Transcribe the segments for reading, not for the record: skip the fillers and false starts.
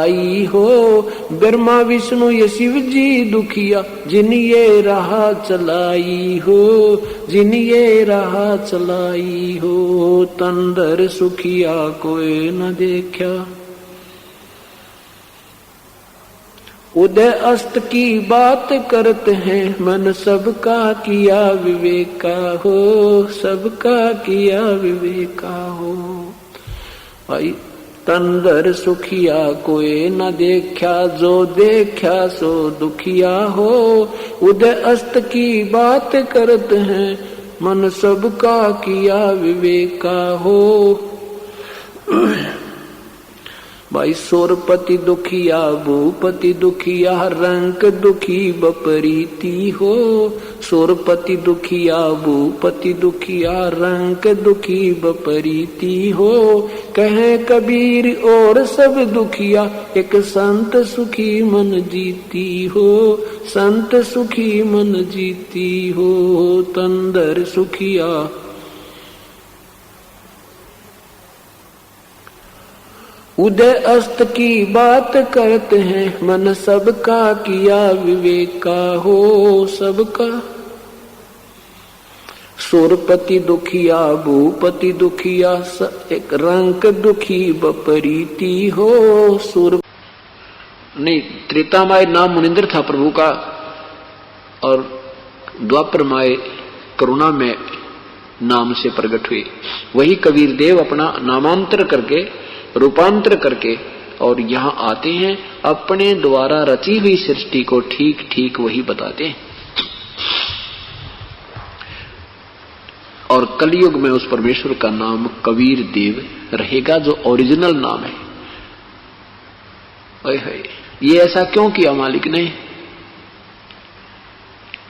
आई हो। ब्रह्मा विष्णु ये शिव जी दुखिया, जिन ये राह चलाई हो, जिन ये राह चलाई हो। तंदर सुखिया कोई न देखा, उदय अस्त की बात करते हैं, मन सबका किया विवेका हो, सबका किया विवेका हो। भाई तंदर सुखिया कोई न देखा, जो देखा सो दुखिया हो। उदय अस्त की बात करते हैं, मन सबका किया विवेका हो। भाई सोरपति दुखिया, भूपति दुखिया, रंक दुखी बपरीती हो। सोरपति दुखिया, भूपति दुखिया, रंक दुखी बपरीती हो। कहे कबीर और सब दुखिया, एक संत सुखी मन जीती हो, संत सुखी मन जीती हो। तंदर सुखिया उदय अस्त की बात करते हैं, मन सबका किया विवेका हो, सबका। सोरपति दुखिया, भूपति दुखिया, एक रंक दुखी बपरीती हो। सुर नहीं, त्रेता माय नाम मुनिंद्र था प्रभु का, और द्वापर माय करुणा में नाम से प्रकट हुई। वही कबीर देव अपना नामांतर करके, रूपांतर करके और यहाँ आते हैं, अपने द्वारा रची हुई सृष्टि को ठीक ठीक वही बताते हैं। और कलयुग में उस परमेश्वर का नाम कबीर देव रहेगा, जो ओरिजिनल नाम है। ये ऐसा क्यों किया मालिक ने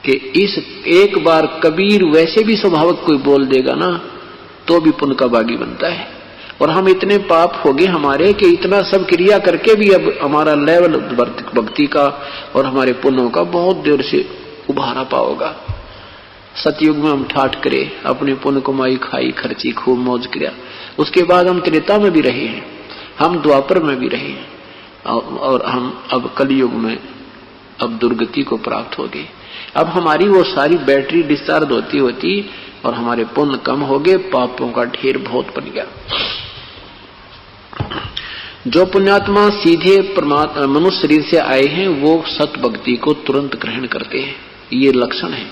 कि इस एक बार कबीर वैसे भी स्वाभाविक कोई बोल देगा ना, तो भी पुण्य का भागी बनता है। और हम इतने पाप हो गए हमारे कि इतना सब क्रिया करके भी अब हमारा लेवल भक्ति का और हमारे पुण्यों का बहुत देर से उभारा पाओगा। सतयुग में हम ठाठ करे, अपने पुण्य कमाई खाई खर्ची, खूब मौज किया। उसके बाद हम त्रेता में भी रहे हैं, हम द्वापर में भी रहे हैं, और हम अब कलयुग में अब दुर्गति को प्राप्त हो गए। अब हमारी वो सारी बैटरी डिस्चार्ज होती होती और हमारे पुण्य कम हो गए, पापों का ढेर बहुत बन गया। जो पुण्यात्मा सीधे मनुष्य शरीर से आए हैं, वो सत भक्ति को तुरंत ग्रहण करते हैं। ये लक्षण है।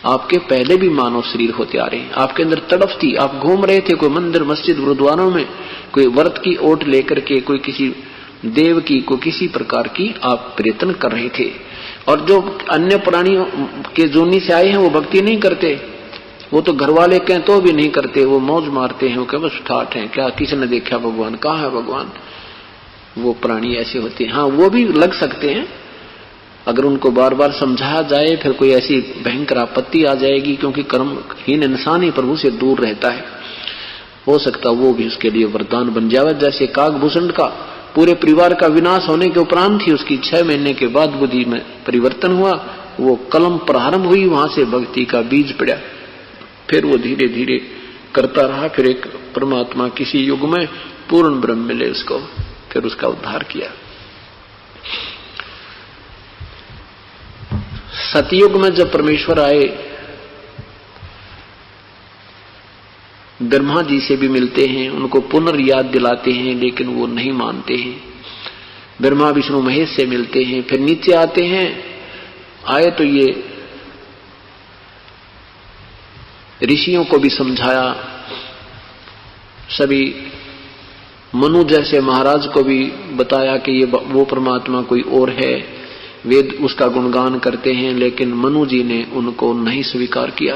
आपके पहले भी मानव शरीर होते आ रहे हैं, आपके अंदर तड़फ थी, आप घूम रहे थे कोई मंदिर मस्जिद गुरुद्वारों में, कोई व्रत की ओट लेकर के, कोई किसी देव की, कोई किसी प्रकार की आप प्रयत्न कर रहे थे। और जो अन्य प्राणियों के जोनी से आए हैं, वो भक्ति नहीं करते, वो तो घर वाले कहें तो भी नहीं करते, वो मौज मारते हैं, वो क्या बस ठाठ हैं, क्या किसी ने देखा भगवान, कहाँ है भगवान। वो प्राणी ऐसे होते हैं। हाँ, वो भी लग सकते हैं अगर उनको बार बार समझाया जाए, फिर कोई ऐसी भयंकर आपत्ति आ जाएगी, क्योंकि कर्महीन इंसान ही प्रभु से दूर रहता है। हो सकता वो भी उसके लिए वरदान बन जावे। जैसे काकभूषण का पूरे परिवार का विनाश होने के उपरांत ही उसकी 6 महीने के बाद बुद्धि में परिवर्तन हुआ, वो कलम प्रारंभ हुई, वहां से भक्ति का बीज पड़ा, फिर वो धीरे धीरे करता रहा। फिर एक परमात्मा किसी युग में पूर्ण ब्रह्म मिले उसको, फिर उसका उद्धार किया। सतयुग में जब परमेश्वर आए, ब्रह्मा जी से भी मिलते हैं, उनको पुनर्याद दिलाते हैं, लेकिन वो नहीं मानते हैं। ब्रह्मा विष्णु महेश से मिलते हैं, फिर नीचे आते हैं। आए तो ये ऋषियों को भी समझाया, सभी मनु जैसे महाराज को भी बताया कि ये वो परमात्मा कोई और है। वेद उसका गुणगान करते हैं, लेकिन मनु जी ने उनको नहीं स्वीकार किया।